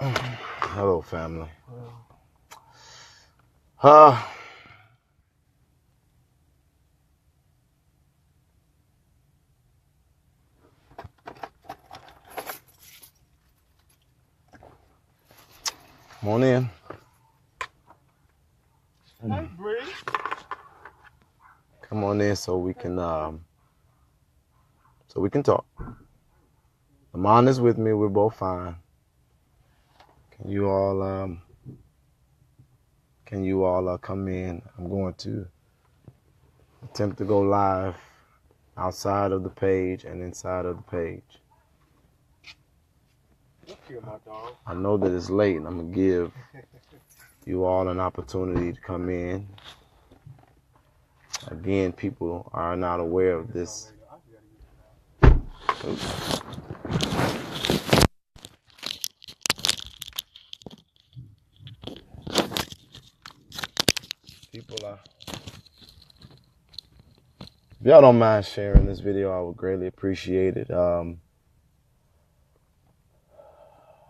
Hello, family. Come on in. Hey, Bree. Come on in so we can talk. Amon is with me. We're both fine. Can you all come in? I'm going to attempt to go live outside of the page and inside of the page. I know that it's late, and I'm gonna give you all an opportunity to come in. Again, people are not aware of this. People are. If y'all don't mind sharing this video, I would greatly appreciate it.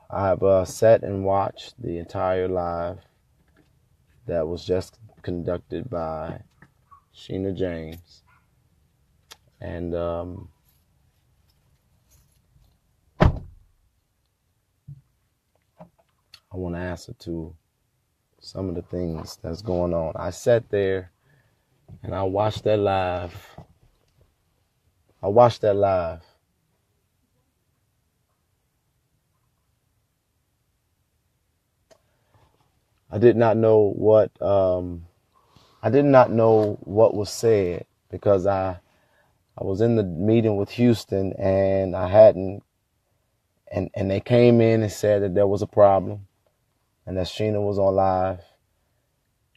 I've sat and watched the entire live that was just conducted by Sheena James. And I want to answer to some of the things that's going on. I sat there and I watched that live. I did not know what was said because I was in the meeting with Houston and I hadn't, and they came in and said that there was a problem and that Sheena was on live.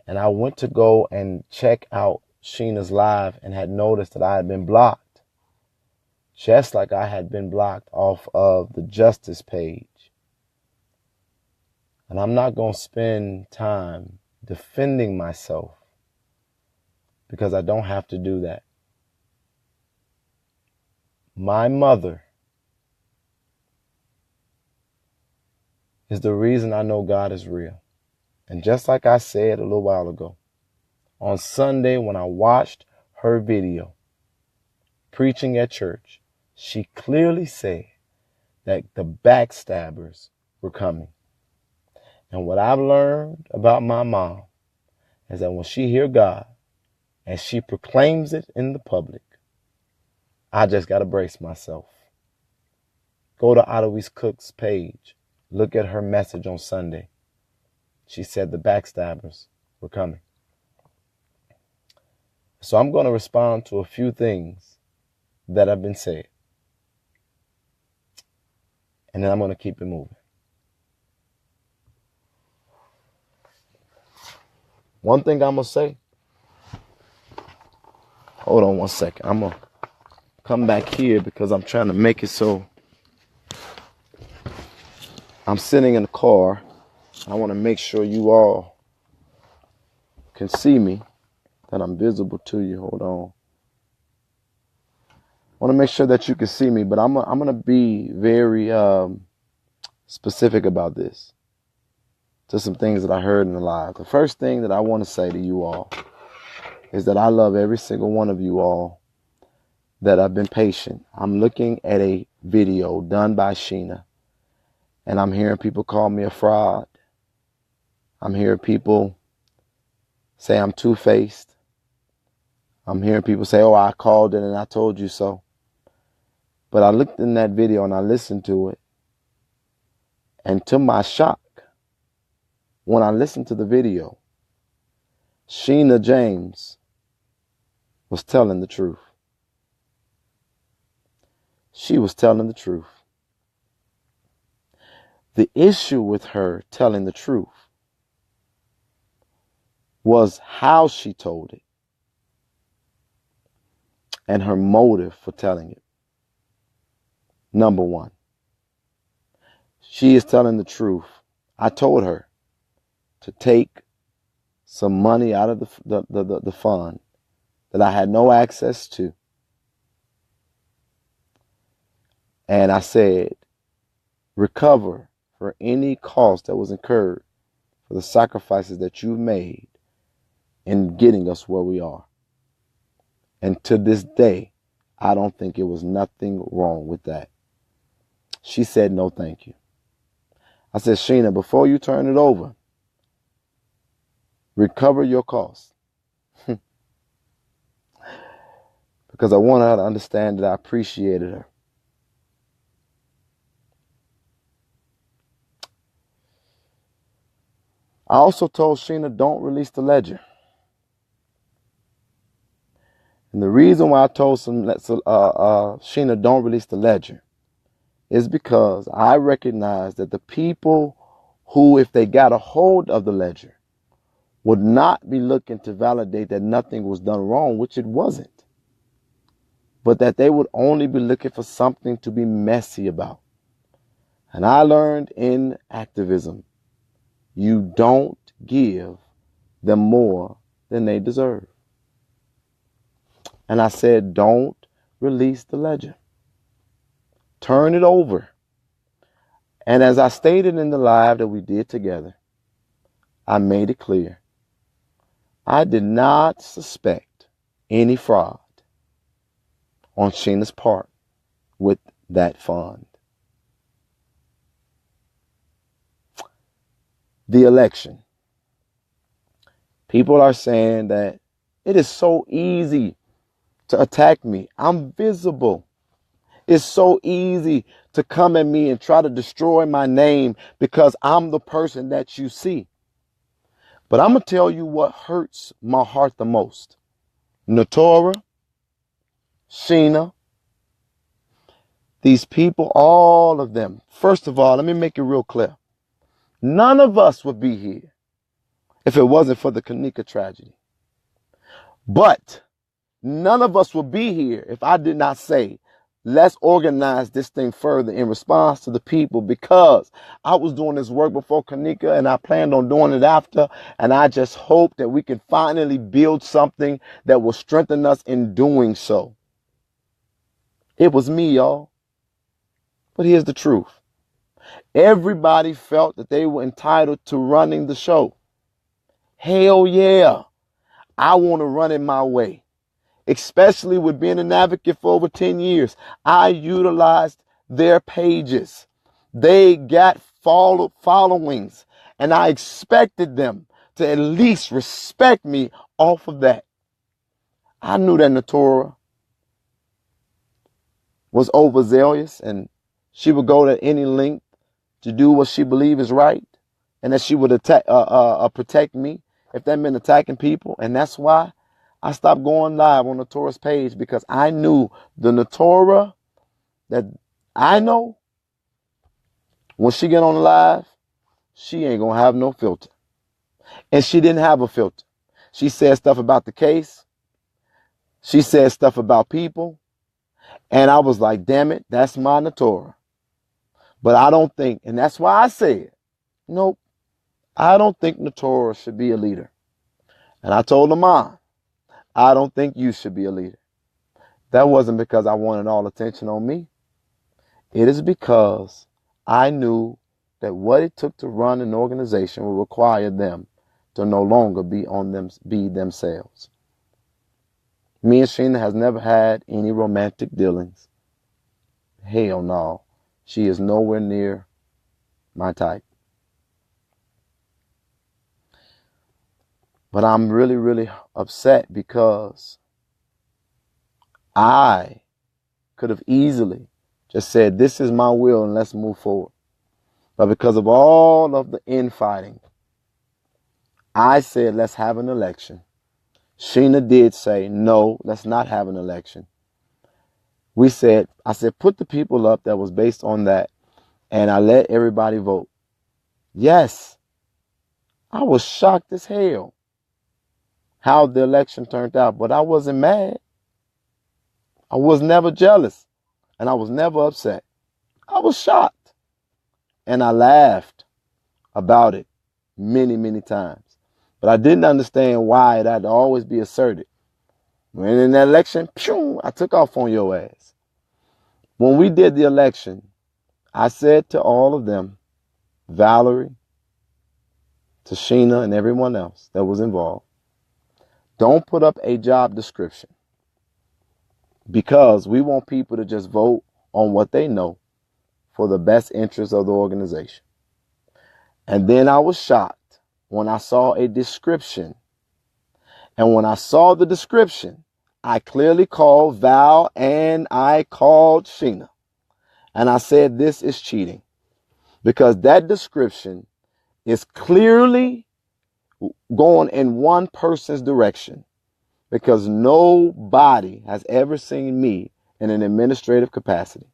And I went to go and check out Sheena's live and had noticed that I had been blocked, just like I had been blocked off of the Justice page. And I'm not going to spend time defending myself because I don't have to do that. My mother is the reason I know God is real. And just like I said a little while ago, on Sunday when I watched her video preaching at church, she clearly said that the backstabbers were coming. And what I've learned about my mom is that when she hears God and she proclaims it in the public, I just got to brace myself. Go to Ottowies Cook's page. Look at her message on Sunday. She said the backstabbers were coming. So I'm going to respond to a few things that have been said. And then I'm going to keep it moving. One thing I'm going to say. Hold on one second. I'm going to come back here because I'm trying to make it so I'm sitting in the car. I want to make sure you all can see me, that I'm visible to you. Hold on. I want to make sure that you can see me, but I'm going to be very specific about this. To some things that I heard in the live. The first thing that I want to say to you all is that I love every single one of you all that have been patient. I'm looking at a video done by Sheena, and I'm hearing people call me a fraud. I'm hearing people say I'm two-faced. I'm hearing people say, oh, I called it and I told you so. But I looked in that video and I listened to it. And to my shock, when I listened to the video, Sheena James was telling the truth. She was telling the truth. The issue with her telling the truth was how she told it and her motive for telling it. Number one, she is telling the truth. I told her to take some money out of the fund that I had no access to. And I said, recover for any cost that was incurred for the sacrifices that you've made in getting us where we are. And to this day, I don't think it was nothing wrong with that. She said, no, thank you. I said, Sheena, before you turn it over, recover your costs. Because I wanted her to understand that I appreciated her. I also told Sheena, don't release the ledger. And the reason why I told Sheena, don't release the ledger, is because I recognize that the people who, if they got a hold of the ledger, would not be looking to validate that nothing was done wrong, which it wasn't, but that they would only be looking for something to be messy about. And I learned in activism, you don't give them more than they deserve. And I said, don't release the ledger. Turn it over. And as I stated in the live that we did together, I made it clear. I did not suspect any fraud on Sheena's part with that fund. The election. People are saying that it is so easy to attack me. I'm visible. It's so easy to come at me and try to destroy my name because I'm the person that you see. But I'm going to tell you what hurts my heart the most. Natora, Sheena, these people, all of them. First of all, let me make it real clear. None of us would be here if it wasn't for the Kanika tragedy. But none of us would be here if I did not say, let's organize this thing further in response to the people, because I was doing this work before Kanika and I planned on doing it after. And I just hope that we can finally build something that will strengthen us in doing so. It was me, y'all. But here's the truth. Everybody felt that they were entitled to running the show. Hell yeah. I want to run it my way. Especially with being an advocate for over 10 years. I utilized their pages. They got followings. And I expected them to at least respect me off of that. I knew that Natora was overzealous and she would go to any length to do what she believed is right. And that she would protect me if that meant attacking people. And that's why I stopped going live on Natora's page, because I knew the Natora that I know, when she get on live, she ain't going to have no filter. And she didn't have a filter. She said stuff about the case. She said stuff about people. And I was like, damn it, that's my Natora. But I don't think, and that's why I said, nope, I don't think Natora should be a leader. And I told her mom, I don't think you should be a leader. That wasn't because I wanted all attention on me. It is because I knew that what it took to run an organization would require them to no longer be themselves. Me and Sheena has never had any romantic dealings. Hell no. She is nowhere near my type. But I'm really, really upset because I could have easily just said, this is my will and let's move forward. But because of all of the infighting, I said, let's have an election. Sheena did say, no, let's not have an election. I said, put the people up that was based on that. And I let everybody vote. Yes, I was shocked as hell how the election turned out, but I wasn't mad. I was never jealous, and I was never upset. I was shocked, and I laughed about it many, many times. But I didn't understand why it had to always be asserted. When in the election, I took off on your ass. When we did the election, I said to all of them, Valerie, to Sheena and everyone else that was involved, don't put up a job description, because we want people to just vote on what they know for the best interest of the organization. And then I was shocked when I saw a description. And when I saw the description, I clearly called Val and I called Sheena. And I said, this is cheating, because that description is clearly going in one person's direction, because nobody has ever seen me in an administrative capacity.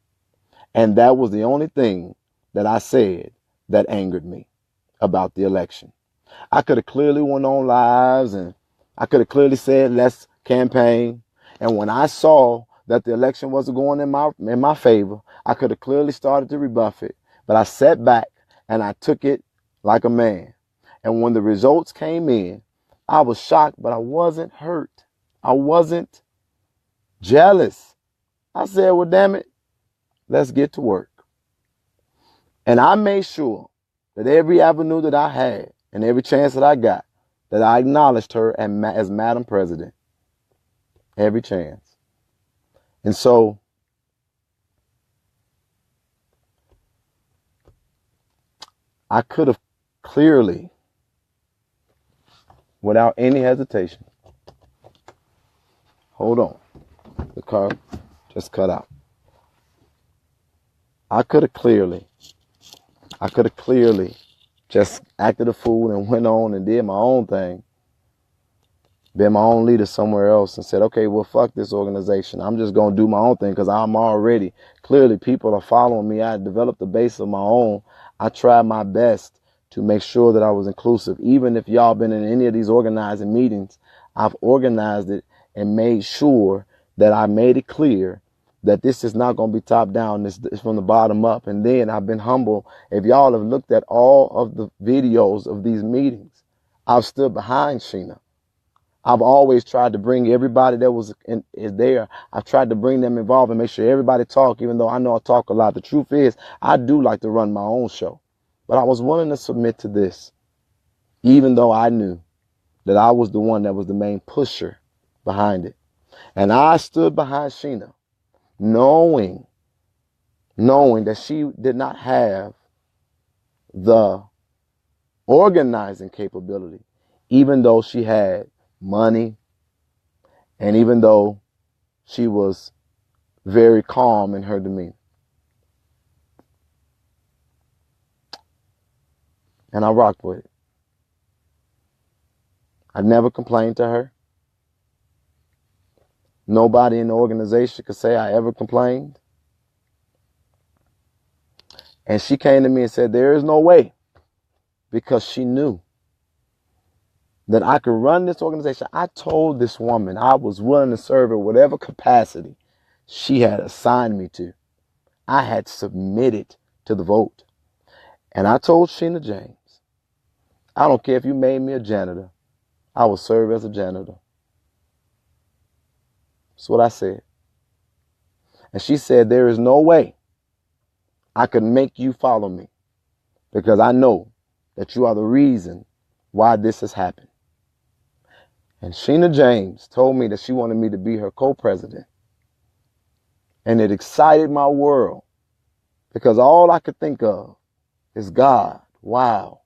And that was the only thing that I said that angered me about the election. I could have clearly went on lives and I could have clearly said, let's campaign. And when I saw that the election wasn't going in my favor, I could have clearly started to rebuff it. But I sat back and I took it like a man. And when the results came in, I was shocked, but I wasn't hurt. I wasn't jealous. I said, well, damn it, let's get to work. And I made sure that every avenue that I had and every chance that I got, that I acknowledged her as Madam President. Every chance. And so I could have clearly, without any hesitation, hold on, the car just cut out. I could have clearly just acted a fool and went on and did my own thing, been my own leader somewhere else and said, okay, well, fuck this organization. I'm just going to do my own thing, because I'm already, clearly people are following me. I developed a base of my own. I tried my best to make sure that I was inclusive. Even if y'all been in any of these organizing meetings, I've organized it and made sure that I made it clear that this is not going to be top down. This is from the bottom up. And then I've been humble. If y'all have looked at all of the videos of these meetings, I've stood behind Sheena. I've always tried to bring everybody that is there. I've tried to bring them involved and make sure everybody talk, even though I know I talk a lot. The truth is, I do like to run my own show. But I was willing to submit to this, even though I knew that I was the one that was the main pusher behind it. And I stood behind Sheena, knowing that she did not have the organizing capability, even though she had money, and even though she was very calm in her demeanor. And I rocked with it. I never complained to her. Nobody in the organization could say I ever complained. And she came to me and said, there is no way, because she knew that I could run this organization. I told this woman I was willing to serve her whatever capacity she had assigned me to. I had submitted to the vote. And I told Sheena James, I don't care if you made me a janitor, I will serve as a janitor. That's what I said. And she said, there is no way I could make you follow me, because I know that you are the reason why this has happened. And Sheena James told me that she wanted me to be her co-president. And it excited my world, because all I could think of is, God, wow,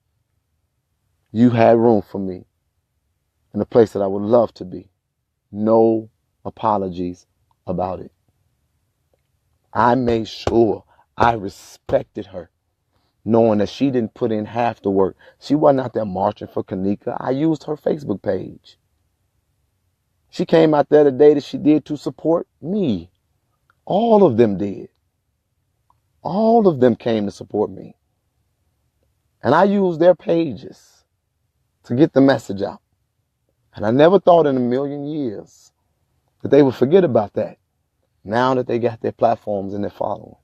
you had room for me in a place that I would love to be. No apologies about it. I made sure I respected her, knowing that she didn't put in half the work. She wasn't out there marching for Kanika. I used her Facebook page. She came out there the day that she did to support me. All of them did. All of them came to support me. And I used their pages to get the message out. And I never thought in a million years that they would forget about that, now that they got their platforms and their followings.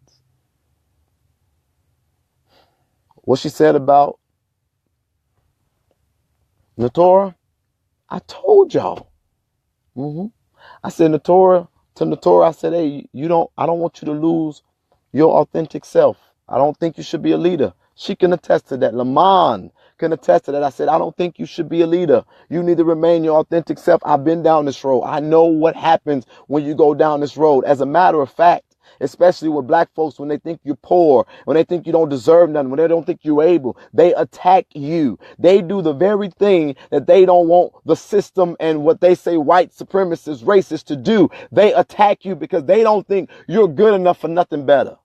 What she said about Natora, I told y'all. I said, to Natora, I said, hey, I don't want you to lose your authentic self. I don't think you should be a leader. She can attest to that. Lamont can attest to that. I said, I don't think you should be a leader. You need to remain your authentic self. I've been down this road. I know what happens when you go down this road. As a matter of fact, especially with black folks, when they think you're poor, when they think you don't deserve nothing, when they don't think you're able, they attack you. They do the very thing that they don't want the system and what they say white supremacists, racists to do. They attack you because they don't think you're good enough for nothing better.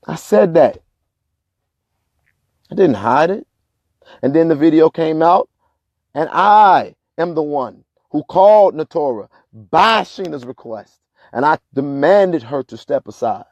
I said that. I didn't hide it. And then the video came out, and I am the one who called Natora by Sheena's request. And I demanded her to step aside.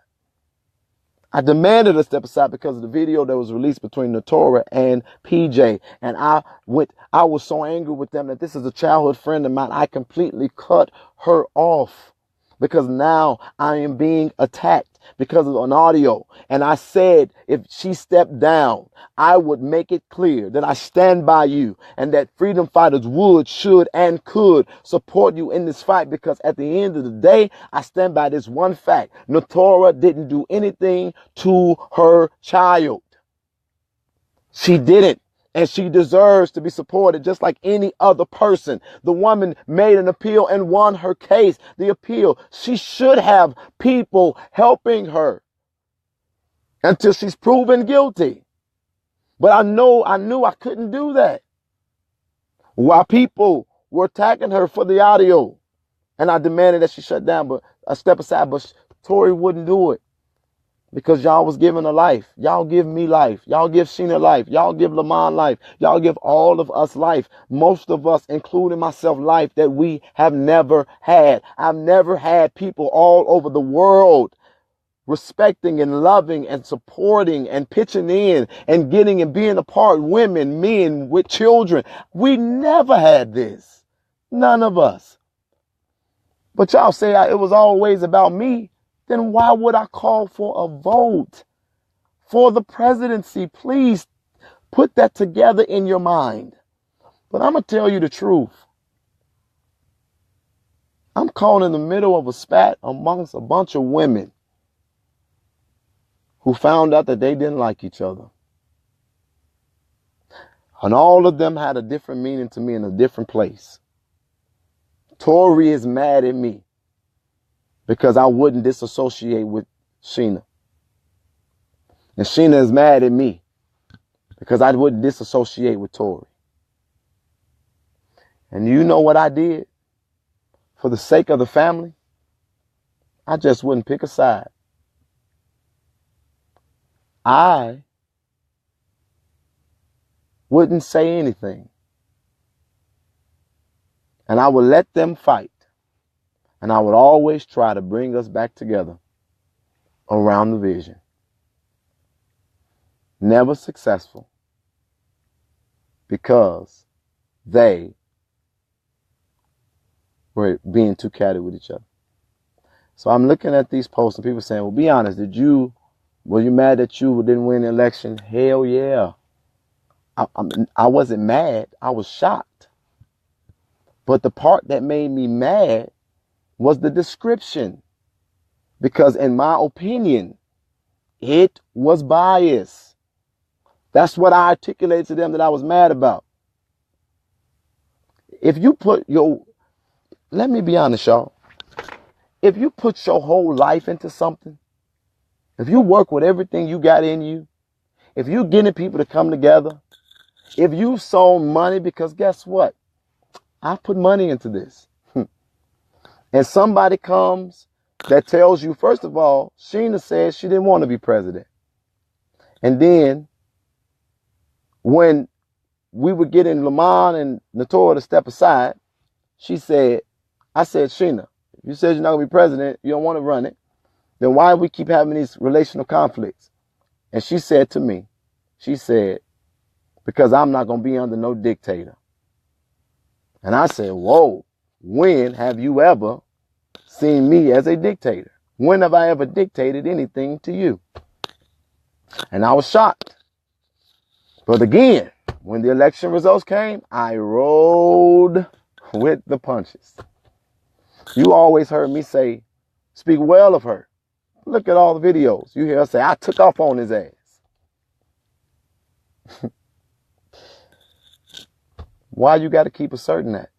I demanded her to step aside because of the video that was released between Natora and PJ. And I was so angry with them that this is a childhood friend of mine. I completely cut her off because now I am being attacked because of an audio. And I said, if she stepped down, I would make it clear that I stand by you and that freedom fighters would, should, and could support you in this fight, because at the end of the day, I stand by this one fact. Natora didn't do anything to her child. She didn't. And she deserves to be supported just like any other person. The woman made an appeal and won her case. The appeal. She should have people helping her until she's proven guilty. But I knew I couldn't do that. While people were attacking her for the audio. And I demanded that she shut down, but I step aside, but Tori wouldn't do it. Because y'all was giving her life. Y'all give me life. Y'all give Sheena life. Y'all give Lamont life. Y'all give all of us life. Most of us, including myself, life that we have never had. I've never had people all over the world respecting and loving and supporting and pitching in and getting and being a part. Women, men with children. We never had this. None of us. But y'all say it was always about me. Then why would I call for a vote for the presidency? Please put that together in your mind. But I'm going to tell you the truth. I'm caught in the middle of a spat amongst a bunch of women who found out that they didn't like each other. And all of them had a different meaning to me in a different place. Tori is mad at me because I wouldn't disassociate with Sheena. And Sheena is mad at me because I wouldn't disassociate with Tori. And you know what I did? For the sake of the family, I just wouldn't pick a side. I wouldn't say anything. And I would let them fight. And I would always try to bring us back together around the vision. Never successful because they were being too catty with each other. So I'm looking at these posts and people saying, well, be honest, were you mad that you didn't win the election? Hell yeah. I wasn't mad. I was shocked. But the part that made me mad was the description. Because in my opinion, it was biased. That's what I articulated to them that I was mad about. If you put let me be honest, y'all. If you put your whole life into something, if you work with everything you got in you, if you're getting people to come together, if you've sown money, because guess what? I put money into this. And somebody comes that tells you, first of all, Sheena said she didn't want to be president. And then when we were getting Lamont and Natora to step aside, I said, Sheena, if you said you're not going to be president, you don't want to run it, then why do we keep having these relational conflicts? And she said to me, because I'm not going to be under no dictator. And I said, whoa. When have you ever seen me as a dictator? When have I ever dictated anything to you? And I was shocked. But again, when the election results came, I rolled with the punches. You always heard me speak well of her. Look at all the videos. You hear her say, I took off on his ass. Why you got to keep asserting that?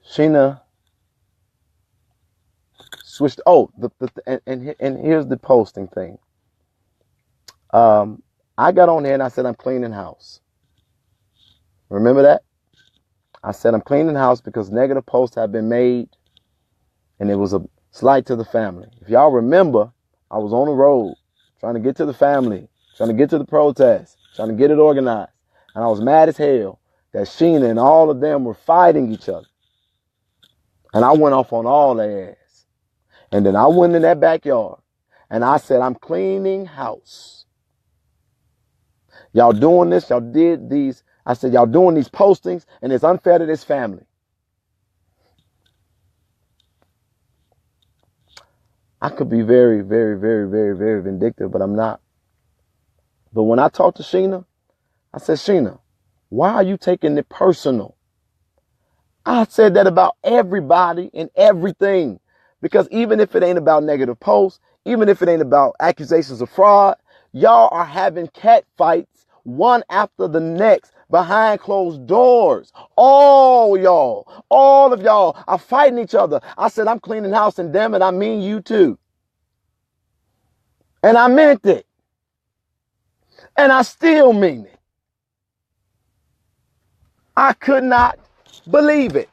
Sheena switched. Oh, and here's the posting thing. I got on there and I said I'm cleaning house. Remember that? I said I'm cleaning house because negative posts have been made, and it was a slight to the family. If y'all remember, I was on the road trying to get to the family, trying to get to the protest, trying to get it organized, and I was mad as hell that Sheena and all of them were fighting each other, and I went off on all their ass. And then I went in that backyard and I said I'm cleaning house. Y'all doing this, y'all did these. I said y'all doing these postings, and it's unfair to this family. I could be very, very, very, very, very vindictive, but I'm not. But when I talked to Sheena, I said, Sheena, why are you taking it personal? I said that about everybody and everything. Because even if it ain't about negative posts, even if it ain't about accusations of fraud, y'all are having cat fights one after the next behind closed doors. All of y'all are fighting each other. I said, I'm cleaning house, and damn it, I mean you too. And I meant it. And I still mean it. I could not believe it.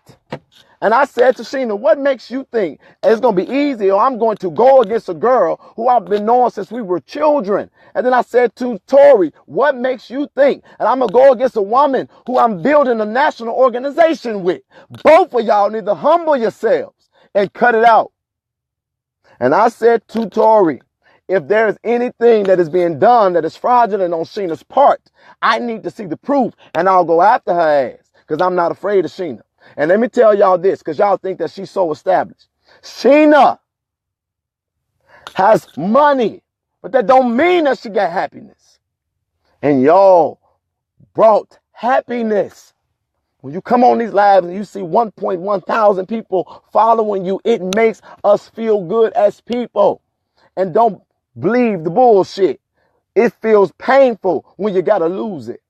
And I said to Sheena, what makes you think it's going to be easy, or I'm going to go against a girl who I've been knowing since we were children? And then I said to Tori, what makes you think and I'm going to go against a woman who I'm building a national organization with? Both of y'all need to humble yourselves and cut it out. And I said to Tori, if there is anything that is being done that is fraudulent on Sheena's part, I need to see the proof, and I'll go after her ass, because I'm not afraid of Sheena. And let me tell y'all this, because y'all think that she's so established. Sheena has money, but that don't mean that she got happiness. And y'all brought happiness. When you come on these lives and you see 1.1 thousand people following you, it makes us feel good as people. And don't believe the bullshit. It feels painful when you got to lose it.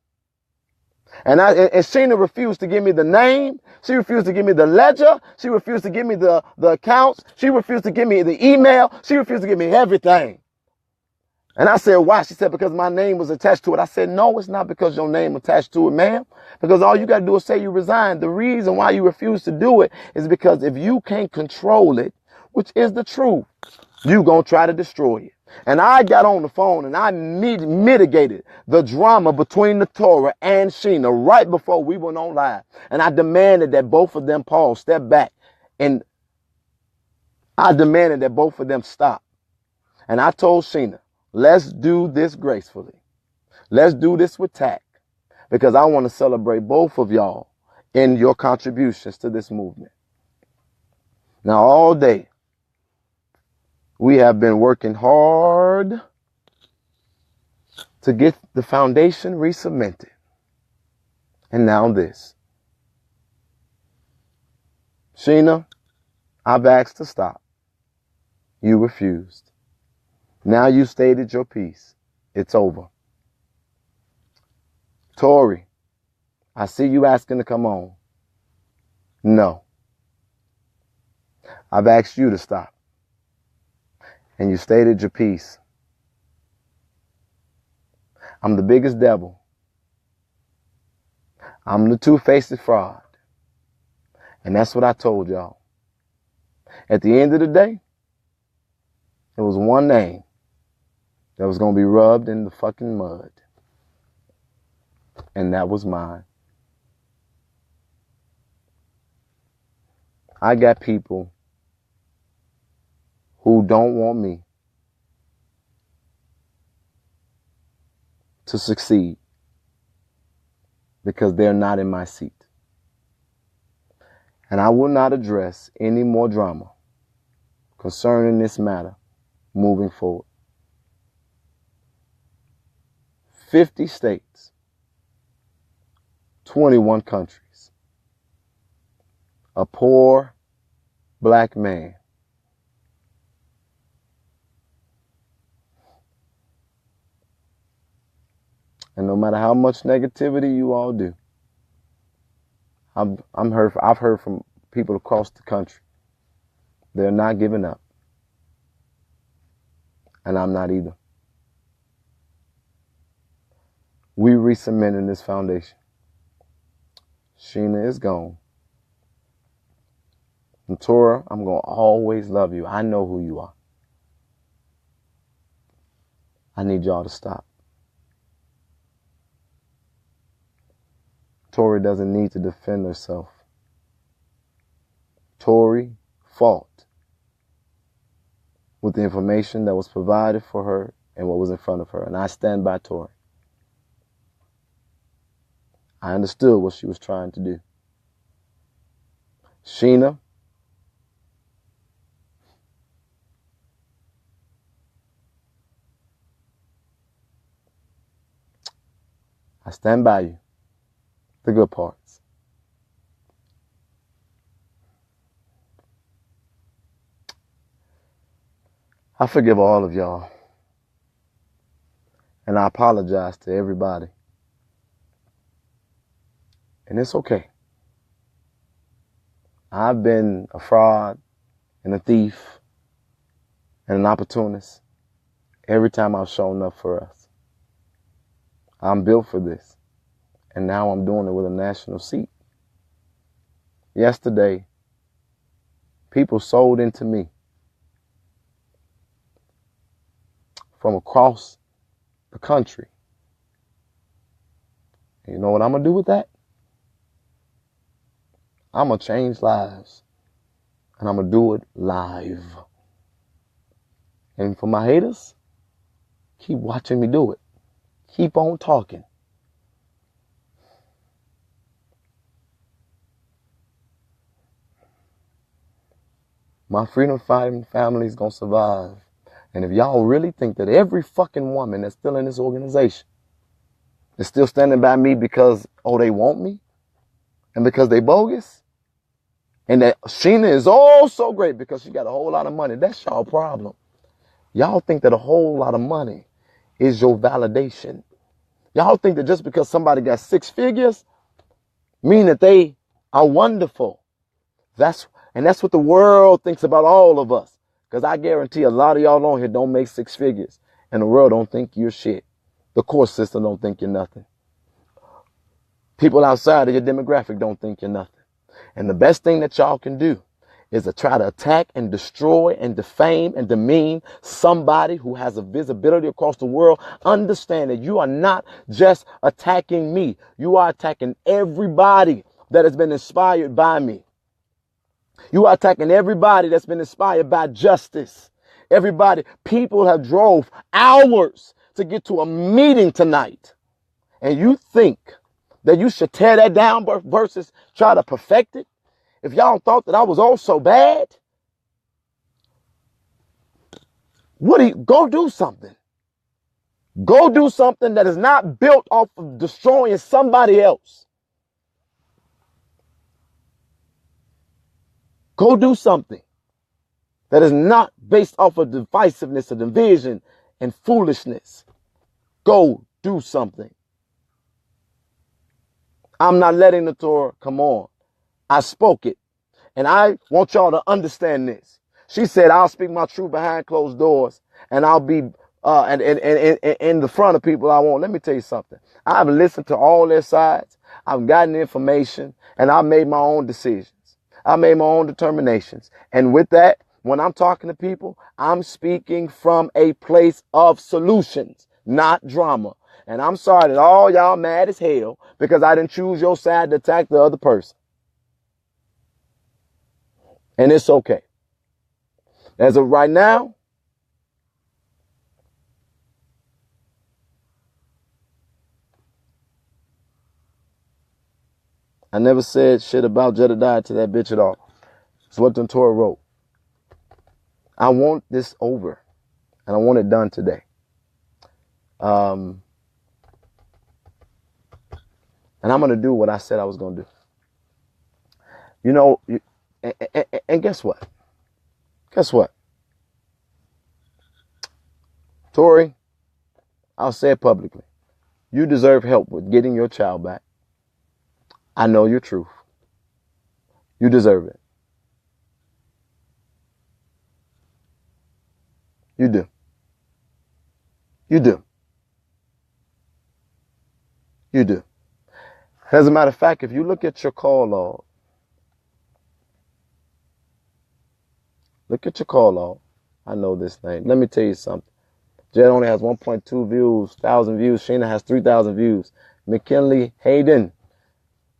And Sheena refused to give me the name. She refused to give me the ledger. She refused to give me the accounts. She refused to give me the email. She refused to give me everything. And I said, why? She said, because my name was attached to it. I said, no, it's not because your name attached to it, ma'am. Because all you got to do is say you resigned. The reason why you refuse to do it is because if you can't control it, which is the truth, you going to try to destroy it. And I got on the phone and I mitigated the drama between the Torah and Sheena right before we went on live. And I demanded that both of them pause, step back. And I demanded that both of them stop. And I told Sheena, let's do this gracefully. Let's do this with tact. Because I want to celebrate both of y'all in your contributions to this movement. Now, all day, we have been working hard to get the foundation resubmitted. And now this. Sheena, I've asked to stop. You refused. Now you stated your piece. It's over. Tori, I see you asking to come on. No. I've asked you to stop. And you stated your piece. I'm the biggest devil. I'm the two-faced fraud. And that's what I told y'all. At the end of the day, there was one name that was going to be rubbed in the fucking mud. And that was mine. I got people who don't want me to succeed because they're not in my seat. And I will not address any more drama concerning this matter moving forward. 50 states, 21 countries, a poor black man. And no matter how much negativity you all do, I've heard from people across the country. They're not giving up. And I'm not either. We re-cementing this foundation. Sheena is gone. And Torah, I'm going to always love you. I know who you are. I need y'all to stop. Tori doesn't need to defend herself. Tori fought with the information that was provided for her and what was in front of her. And I stand by Tori. I understood what she was trying to do. Sheena, I stand by you. The good parts. I forgive all of y'all. And I apologize to everybody. And it's okay. I've been a fraud and a thief and an opportunist every time I've shown up for us. I'm built for this. And now I'm doing it with a national seat. Yesterday, people sold into me from across the country. And you know what I'm going to do with that? I'm going to change lives. And I'm going to do it live. And for my haters, keep watching me do it. Keep on talking. My freedom fighting family is going to survive. And if y'all really think that every fucking woman that's still in this organization is still standing by me because, oh, they want me, and because they bogus, and that Sheena is oh so great because she got a whole lot of money, that's y'all problem. Y'all think that a whole lot of money is your validation. Y'all think that just because somebody got 6 figures mean that they are wonderful. That's what the world thinks about all of us. Because I guarantee a lot of y'all on here don't make 6 figures. And the world don't think you're shit. The court system don't think you're nothing. People outside of your demographic don't think you're nothing. And the best thing that y'all can do is to try to attack and destroy and defame and demean somebody who has a visibility across the world. Understand that you are not just attacking me. You are attacking everybody that has been inspired by me. You are attacking everybody that's been inspired by justice. Everybody, people have drove hours to get to a meeting tonight. And you think that you should tear that down versus try to perfect it? If y'all thought that I was all so bad, go do something. Go do something that is not built off of destroying somebody else. Go do something that is not based off of divisiveness or division and foolishness. Go do something. I'm not letting the Torah come on. I spoke it. And I want y'all to understand this. She said, I'll speak my truth behind closed doors, and I'll be and in the front of people I won't. Let me tell you something. I've listened to all their sides. I've gotten information, and I made my own decisions. I made my own determinations. And with that, when I'm talking to people, I'm speaking from a place of solutions, not drama. And I'm sorry that all y'all mad as hell because I didn't choose your side to attack the other person. And it's okay. As of right now, I never said shit about Jedidiah to that bitch at all. It's what the Torah wrote. I want this over. And I want it done today. And I'm going to do what I said I was going to do. You know, And guess what? Guess what? Tori, I'll say it publicly. You deserve help with getting your child back. I know your truth. You deserve it. You do. You do. You do. As a matter of fact, if you look at your call log, I know this name. Let me tell you something. Jed only has 1.2 thousand views. Sheena has 3,000 views. McKinley Hayden.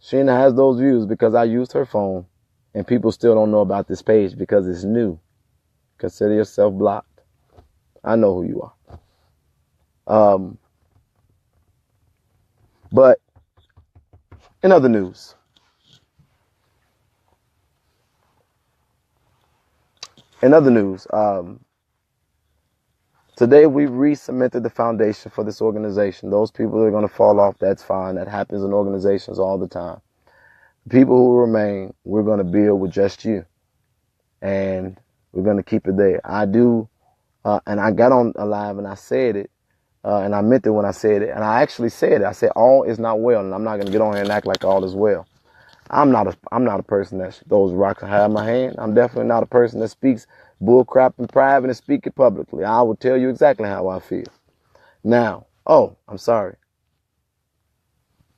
Sheena has those views because I used her phone, and people still don't know about this page because it's new. Consider yourself blocked. I know who you are. But in other news, today we re-cemented the foundation for this organization. Those people that are going to fall off, that's fine. That happens in organizations all the time. The people who remain, we're going to build with just you. And we're going to keep it there. I do, and I got on live and I said it, and I meant it when I said it. And I actually said it. I said, all is not well, and I'm not going to get on here and act like all is well. I'm not a person that throws rocks and hide my hand. I'm definitely not a person that speaks bull crap in private and speak it publicly. I will tell you exactly how I feel. Now, I'm sorry.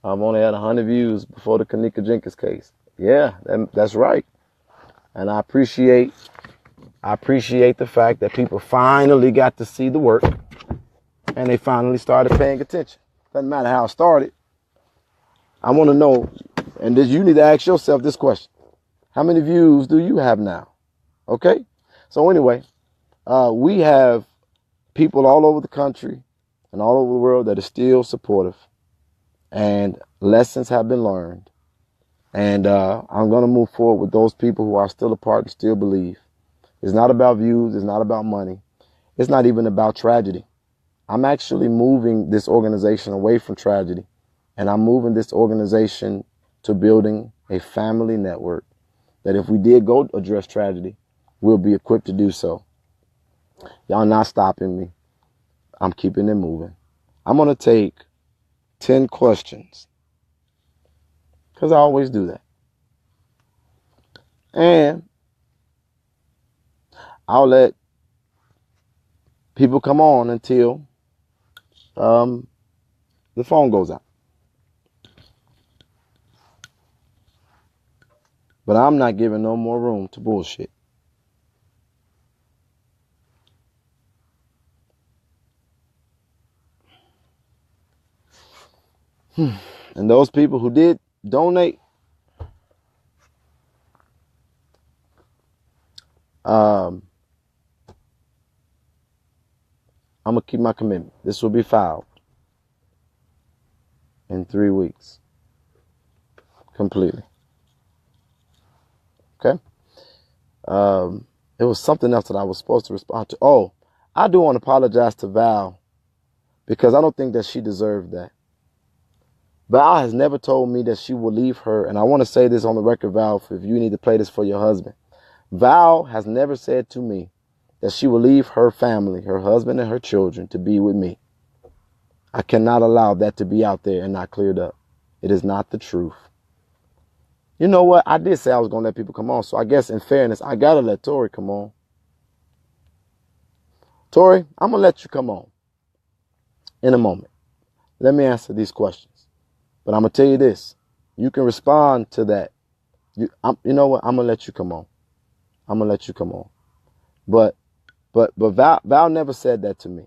I've only had 100 views before the Kanika Jenkins case. Yeah, that's right. And I appreciate the fact that people finally got to see the work and they finally started paying attention. Doesn't matter how it started. I want to know, and you need to ask yourself this question. How many views do you have now? Okay? So anyway, we have people all over the country and all over the world that are still supportive. And lessons have been learned. And I'm going to move forward with those people who are still apart and still believe. It's not about views. It's not about money. It's not even about tragedy. I'm actually moving this organization away from tragedy. And I'm moving this organization to building a family network that if we did go address tragedy, we'll be equipped to do so. Y'all not stopping me. I'm keeping it moving. I'm going to take 10 questions because I always do that. And I'll let people come on until the phone goes out. But I'm not giving no more room to bullshit. And those people who did donate, I'm going to keep my commitment. This will be filed in 3 weeks. Completely. Okay? There was something else that I was supposed to respond to. Oh, I do want to apologize to Val because I don't think that she deserved that. Val has never told me that she will leave her, and I want to say this on the record, Val, if you need to play this for your husband. Val has never said to me that she will leave her family, her husband and her children, to be with me. I cannot allow that to be out there and not cleared up. It is not the truth. You know what? I did say I was going to let people come on, so I guess in fairness, I got to let Tori come on. Tori, I'm going to let you come on in a moment. Let me answer these questions. But I'm going to tell you this. You can respond to that. You know what? I'm going to let you come on. I'm going to let you come on. But Val never said that to me.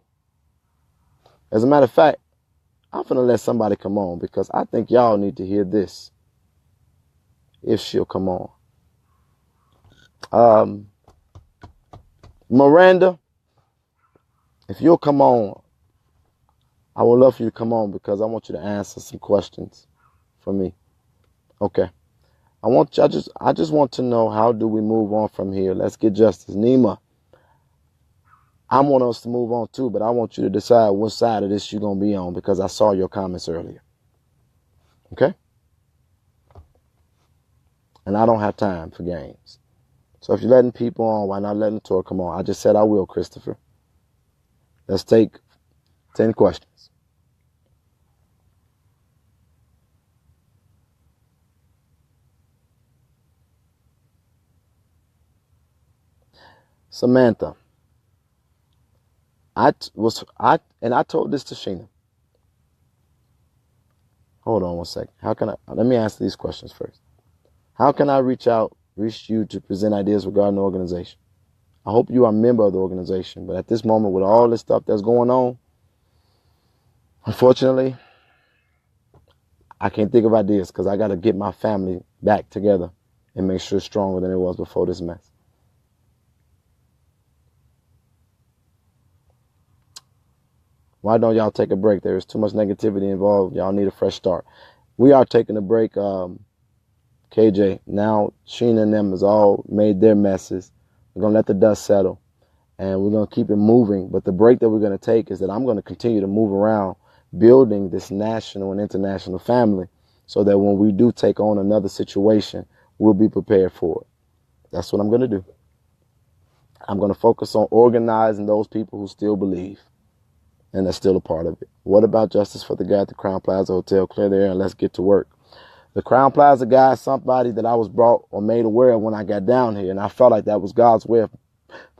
As a matter of fact, I'm going to let somebody come on because I think y'all need to hear this. If she'll come on. Miranda, if you'll come on, I would love for you to come on because I want you to answer some questions for me. Okay. I just want to know, how do we move on from here? Let's get justice. Nima, I want us to move on too, but I want you to decide what side of this you're going to be on because I saw your comments earlier. Okay? And I don't have time for games. So if you're letting people on, why not letting the tour come on? I just said I will, Christopher. Let's take 10 questions. Samantha, I told this to Sheena. Hold on one second. Let me answer these questions first. How can I reach you to present ideas regarding the organization? I hope you are a member of the organization, but at this moment with all this stuff that's going on, unfortunately, I can't think of ideas because I got to get my family back together and make sure it's stronger than it was before this mess. Why don't y'all take a break? There is too much negativity involved. Y'all need a fresh start. We are taking a break, KJ. Now, Sheena and them has all made their messes. We're going to let the dust settle, and we're going to keep it moving. But the break that we're going to take is that I'm going to continue to move around building this national and international family so that when we do take on another situation, we'll be prepared for it. That's what I'm going to do. I'm going to focus on organizing those people who still believe, and that's still a part of it. What about justice for the guy at the Crown Plaza Hotel? Clear the air and let's get to work. The Crown Plaza guy is somebody that I was brought or made aware of when I got down here, and I felt like that was God's way of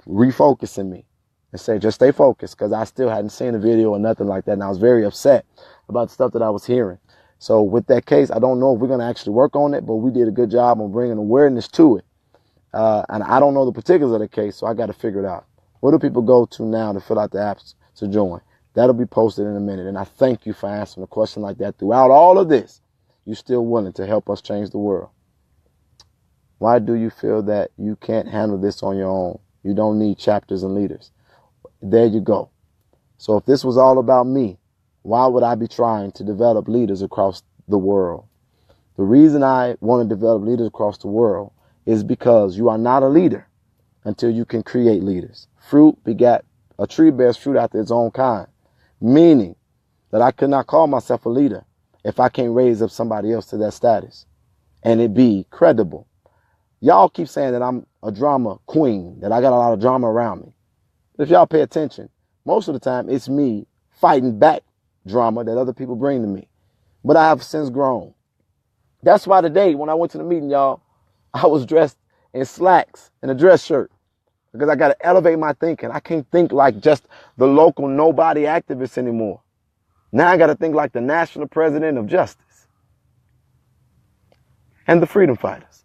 refocusing me and say, just stay focused, because I still hadn't seen a video or nothing like that, and I was very upset about the stuff that I was hearing. So with that case, I don't know if we're going to actually work on it, but we did a good job on bringing awareness to it. And I don't know the particulars of the case, so I got to figure it out. Where do people go to now to fill out the apps to join? That'll be posted in a minute, and I thank you for answering a question like that. Throughout all of this, you're still willing to help us change the world. Why do you feel that you can't handle this on your own? You don't need chapters and leaders. There you go. So if this was all about me, why would I be trying to develop leaders across the world? The reason I want to develop leaders across the world is because you are not a leader until you can create leaders. A tree bears fruit after its own kind, meaning that I could not call myself a leader if I can't raise up somebody else to that status and it be credible. Y'all keep saying that I'm a drama queen, that I got a lot of drama around me. But if y'all pay attention, most of the time it's me fighting back drama that other people bring to me. But I have since grown. That's why today when I went to the meeting, y'all, I was dressed in slacks and a dress shirt because I got to elevate my thinking. I can't think like just the local nobody activist anymore. Now I got to think like the national president of justice and the freedom fighters.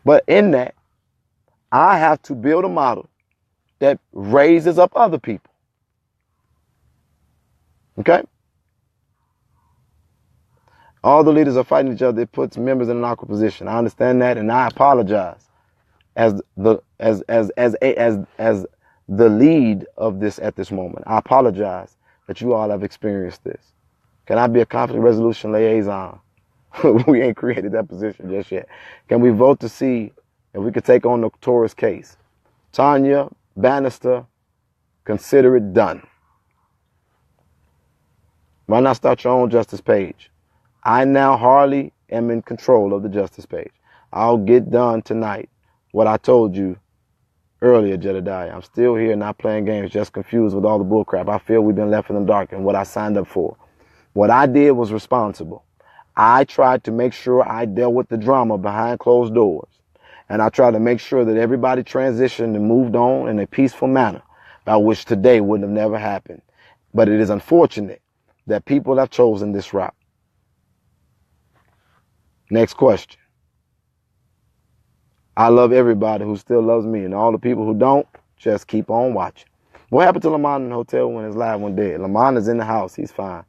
But in that, I have to build a model that raises up other people. Okay? All the leaders are fighting each other. It puts members in an awkward position. I understand that, and I apologize as the lead of this at this moment. I apologize that you all have experienced this. Can I be a conflict resolution liaison? We ain't created that position just yet. Can we vote to see if we could take on the Taurus case? Tanya Bannister, consider it done. Why not start your own justice page? I now hardly am in control of the justice page. I'll get done tonight what I told you earlier, Jedidiah. I'm still here, not playing games, just confused with all the bullcrap. I feel we've been left in the dark and what I signed up for. What I did was responsible. I tried to make sure I dealt with the drama behind closed doors. And I tried to make sure that everybody transitioned and moved on in a peaceful manner, by which today wouldn't have never happened. But it is unfortunate that people have chosen this route. Next question. I love everybody who still loves me, and all the people who don't, just keep on watching. What happened to Lamont in the hotel when his live one dead? Lamont is in the house. He's fine.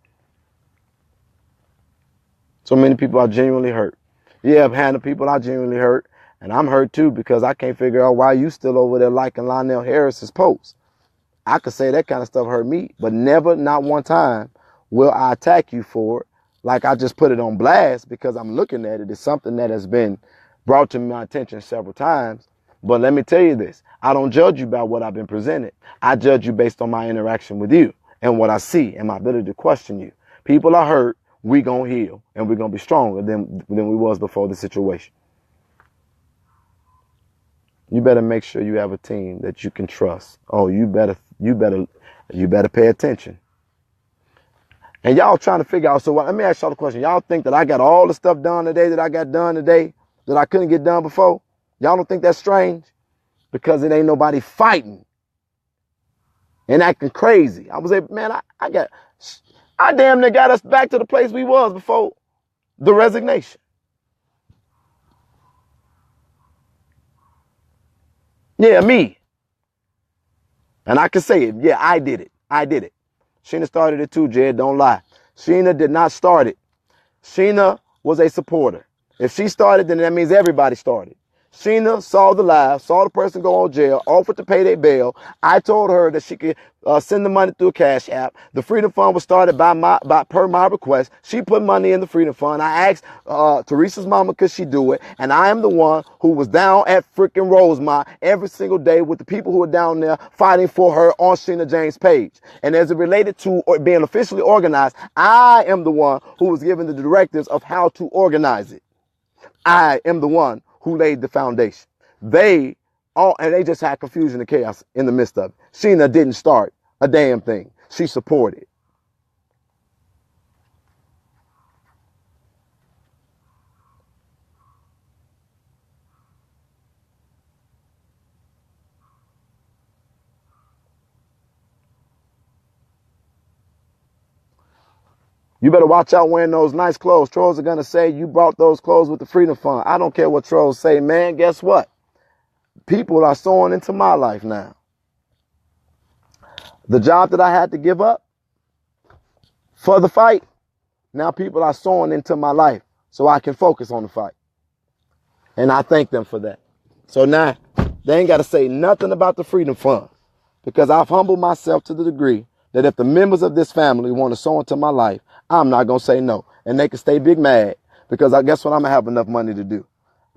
So many people are genuinely hurt. Yeah, Hannah, people are genuinely hurt. And I'm hurt too because I can't figure out why you still over there liking Lionel Harris's posts. I could say that kind of stuff hurt me, but never, not one time, will I attack you for it. Like I just put it on blast because I'm looking at it. It's something that has been brought to my attention several times. But let me tell you this. I don't judge you by what I've been presented. I judge you based on my interaction with you and what I see and my ability to question you. People are hurt. We gonna heal and we're gonna be stronger than we was before the situation. You better make sure you have a team that you can trust. Oh, you better pay attention. And y'all trying to figure out, so let me ask y'all the question. Y'all think that I got all the stuff done today that I got done today that I couldn't get done before? Y'all don't think that's strange? Because it ain't nobody fighting and acting crazy. I was like, man, I damn near got us back to the place we was before the resignation. Yeah, me. And I can say it. Yeah, I did it. I did it. Sheena started it too, Jed. Don't lie. Sheena did not start it. Sheena was a supporter. If she started, then that means everybody started. Sheena saw the live, saw the person go on jail, offered to pay their bail. I told her that she could send the money through a cash app. The Freedom Fund was started per my request. She put money in the Freedom Fund. I asked Teresa's mama, could she do it? And I am the one who was down at freaking Rosemont every single day with the people who were down there fighting for her on Sheena James' page. And as it related to being officially organized, I am the one who was given the directives of how to organize it. I am the one who laid the foundation. They just had confusion and chaos in the midst of it. Sheena didn't start a damn thing. She supported. You better watch out wearing those nice clothes. Trolls are going to say you brought those clothes with the Freedom Fund. I don't care what trolls say, man. Guess what? People are sowing into my life now. The job that I had to give up for the fight, now people are sowing into my life so I can focus on the fight. And I thank them for that. So now they ain't got to say nothing about the Freedom Fund because I've humbled myself to the degree that if the members of this family want to sow into my life, I'm not going to say no. And they can stay big mad because I guess what I'm going to have enough money to do?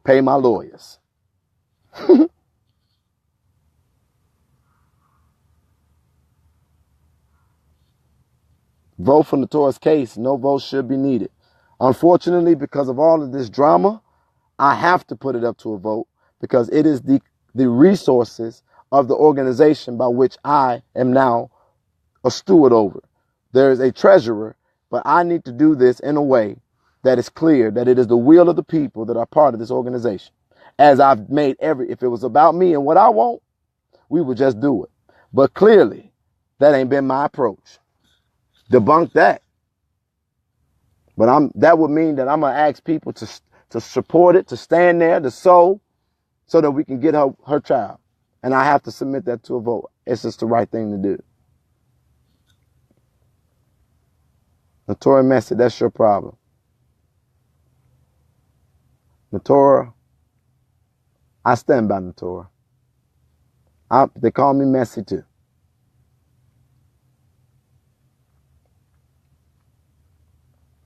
Pay my lawyers. Vote for Notorious case. No votes should be needed. Unfortunately, because of all of this drama, I have to put it up to a vote because it is the resources of the organization by which I am now a steward over. There is a treasurer, but I need to do this in a way that is clear that it is the will of the people that are part of this organization. As I've made if it was about me and what I want, we would just do it. But clearly, that ain't been my approach. Debunk that. But that would mean that I'm going to ask people to support it, to stand there, to sow, so that we can get her child. And I have to submit that to a vote. It's just the right thing to do. Notorious Messy, that's your problem. Notorious, I stand by Notorious. They call me Messy too.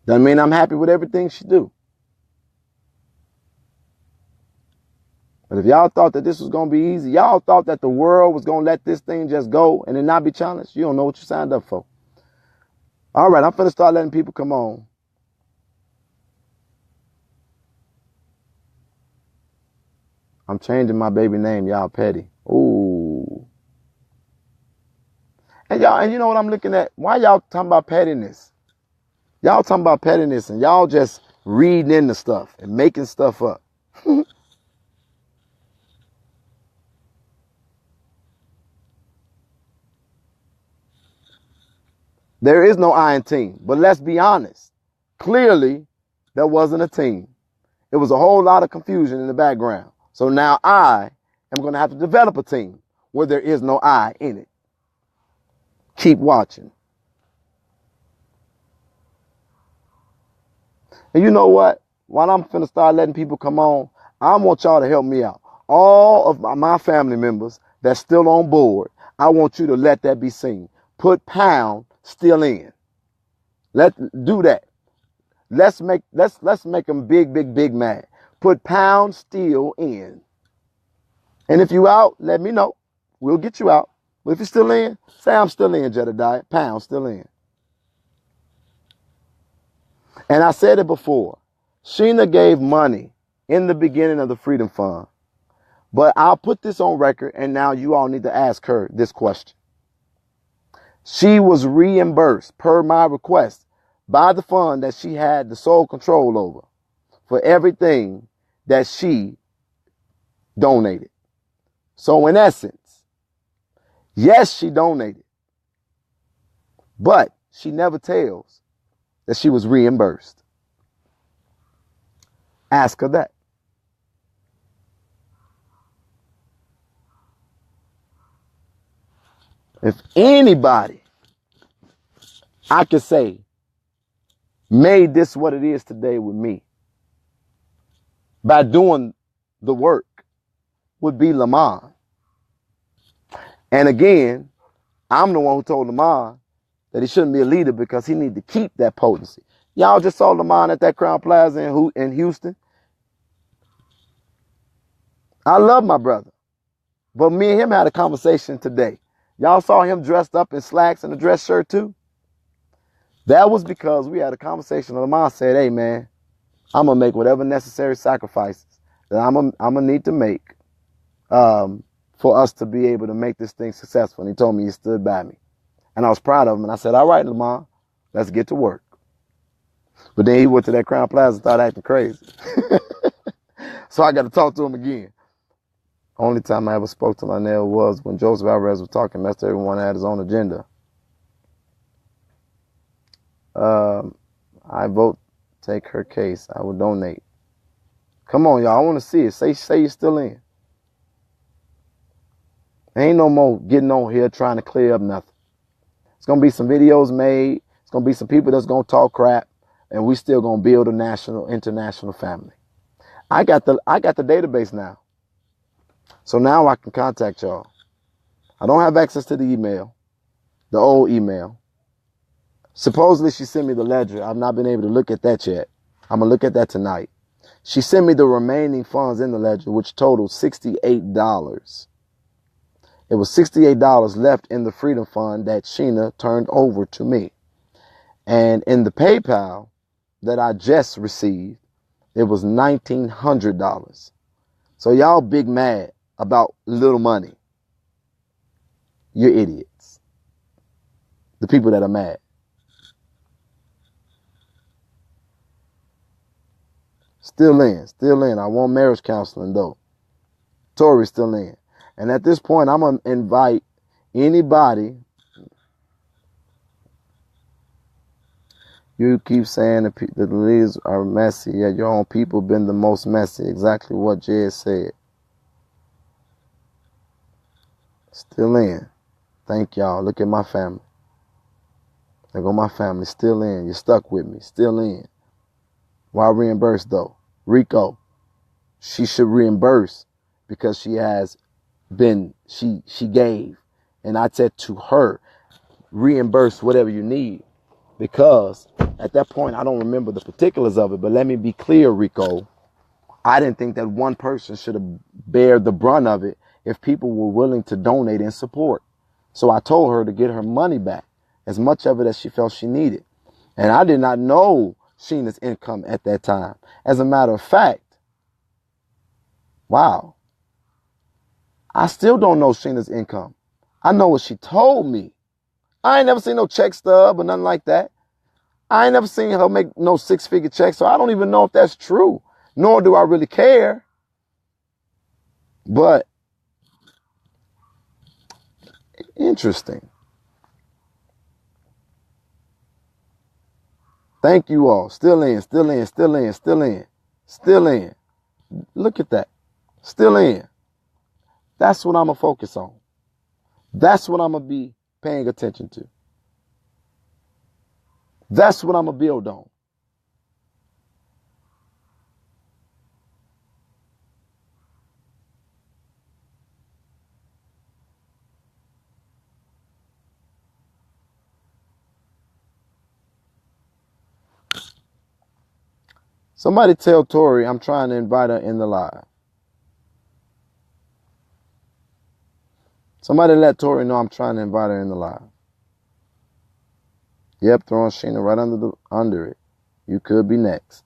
Doesn't mean I'm happy with everything she do. But if y'all thought that this was going to be easy, y'all thought that the world was going to let this thing just go and it not be challenged, you don't know what you signed up for. All right, I'm finna start letting people come on. I'm changing my baby name, y'all petty. Ooh. And you know what I'm looking at? Why y'all talking about pettiness? Y'all talking about pettiness and y'all just reading into stuff and making stuff up. There is no I in team. But let's be honest. Clearly, there wasn't a team. It was a whole lot of confusion in the background. So now I am going to have to develop a team where there is no I in it. Keep watching. And you know what? While I'm finna start letting people come on, I want y'all to help me out. All of my family members that's still on board, I want you to let that be seen. Put pound still in. Do that. Let's make them big mad. Put pound still in. And if you out, let me know. We'll get you out. But if you're still in, say I'm still in, Jedidiah. Pound still in. And I said it before. Sheena gave money in the beginning of the Freedom Fund But I'll put this on record, and now you all need to ask her this question. She was reimbursed per my request by the fund that she had the sole control over for everything that she donated. So in essence, yes, she donated, but she never tells that she was reimbursed. Ask her that. If anybody, I could say, made this what it is today with me by doing the work, would be Lamont. And again, I'm the one who told Lamont that he shouldn't be a leader because he needed to keep that potency. Y'all just saw Lamont at that Crown Plaza in Houston. I love my brother, but me and him had a conversation today. Y'all saw him dressed up in slacks and a dress shirt too? That was because we had a conversation. Lamont said, hey man, I'm going to make whatever necessary sacrifices that I'm going to need to make for us to be able to make this thing successful. And he told me he stood by me. And I was proud of him. And I said, all right, Lamont, let's get to work. But then he went to that Crown Plaza and started acting crazy. So I got to talk to him again. Only time I ever spoke to Lionel was when Joseph Alvarez was talking. Messed everyone had his own agenda. I vote, take her case. I will donate. Come on, y'all. I want to see it. Say you're still in. There ain't no more getting on here trying to clear up nothing. It's going to be some videos made. It's going to be some people that's going to talk crap. And we still going to build a national, international family. I got the database now. So now I can contact y'all. I don't have access to the email, the old email. Supposedly she sent me the ledger. I've not been able to look at that yet. I'm going to look at that tonight. She sent me the remaining funds in the ledger, which totaled $68. It was $68 left in the Freedom Fund that Sheena turned over to me. And in the PayPal that I just received, it was $1,900. So y'all big mad about little money. You're idiots. The people that are mad. Still in. I want marriage counseling though. Tori's still in. And at this point, I'm going to invite anybody. You keep saying that the leaders are messy, yet your own people been the most messy. Exactly what Jed said. Still in. Thank y'all. Look at my family. There go my family. Still in. You're stuck with me. Still in. Why reimburse though? Rico. She should reimburse because she has been, she gave. And I said to her, reimburse whatever you need. Because at that point, I don't remember the particulars of it. But let me be clear, Rico. I didn't think that one person should have bear the brunt of it if people were willing to donate and support. So I told her to get her money back, as much of it as she felt she needed. And I did not know Sheena's income at that time. As a matter of fact, wow, I still don't know Sheena's income. I know what she told me. I ain't never seen no check stub or nothing like that. I ain't never seen her make no six-figure checks, so I don't even know if that's true, nor do I really care. But interesting. Thank you all. Still in. Look at that. Still in. That's what I'm going to focus on. That's what I'm going to be paying attention to. That's what I'm going to build on. Somebody tell Tori I'm trying to invite her in the live. Somebody let Tori know I'm trying to invite her in the live. Yep, throwing Sheena right under it. You could be next.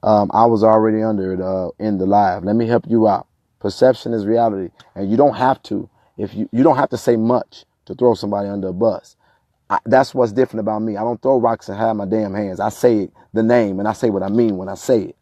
I was already under it in the live. Let me help you out. Perception is reality, and you don't have to. If you don't have to say much to throw somebody under a bus. That's what's different about me. I don't throw rocks and have my damn hands. I say the name and I say what I mean when I say it.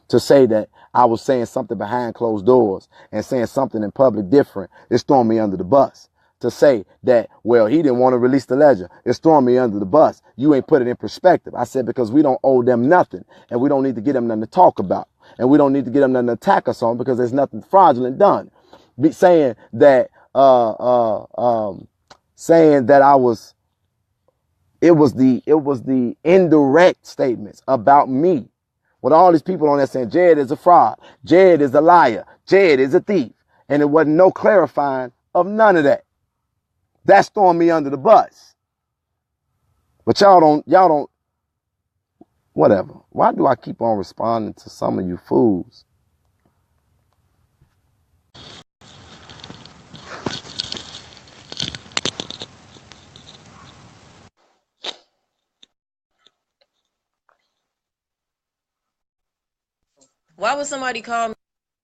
To say that I was saying something behind closed doors and saying something in public different is throwing me under the bus. To say that, well, he didn't want to release the ledger, it's throwing me under the bus. You ain't put it in perspective. I said because we don't owe them nothing, and we don't need to get them nothing to talk about, and we don't need to get them nothing to attack us on because there's nothing fraudulent done. Saying that I was, it was the indirect statements about me. With all these people on there saying Jed is a fraud, Jed is a liar, Jed is a thief. And it wasn't no clarifying of none of that. That's throwing me under the bus. But y'all don't, whatever. Why do I keep on responding to some of you fools? Why would somebody call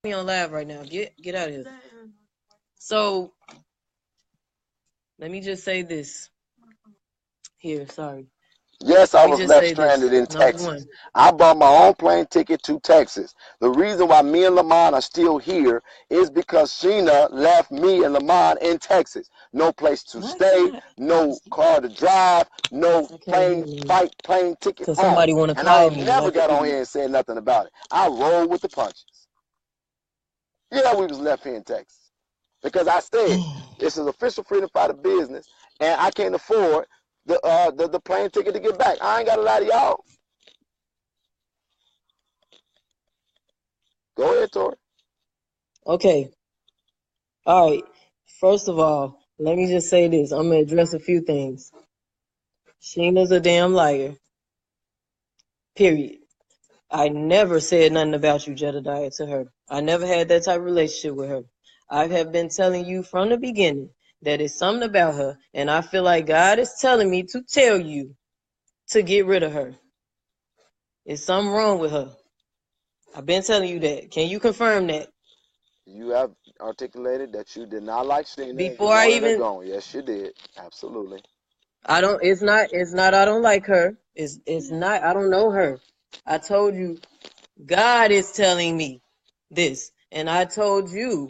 me on live right now? Get out of here. So let me just say this. Here, sorry. Yes, I was left stranded in Texas. I bought my own plane ticket to Texas. The reason why me and Lamont are still here is because Sheena left me and Lamont in Texas. No place to stay, no car to drive, no plane ticket home. Somebody want to and call I me. never got on here and said nothing about it. I rolled with the punches. Yeah, we was left here in Texas. Because I said, this is official freedom fighter business, and I can't afford the plane ticket to get back. I ain't got to lie to y'all. Go ahead, Tori. Okay. All right. First of all, let me just say this. I'm going to address a few things. Sheena's a damn liar. Period. I never said nothing about you, Jedidiah, to her. I never had that type of relationship with her. I have been telling you from the beginning that it's something about her, and I feel like God is telling me to tell you to get rid of her. It's something wrong with her. I've been telling you that. Can you confirm that? You have articulated that you did not like Sheena. Before I even go. Yes, you did. Absolutely. It's not I don't like her. It's not I don't know her. I told you God is telling me this, and I told you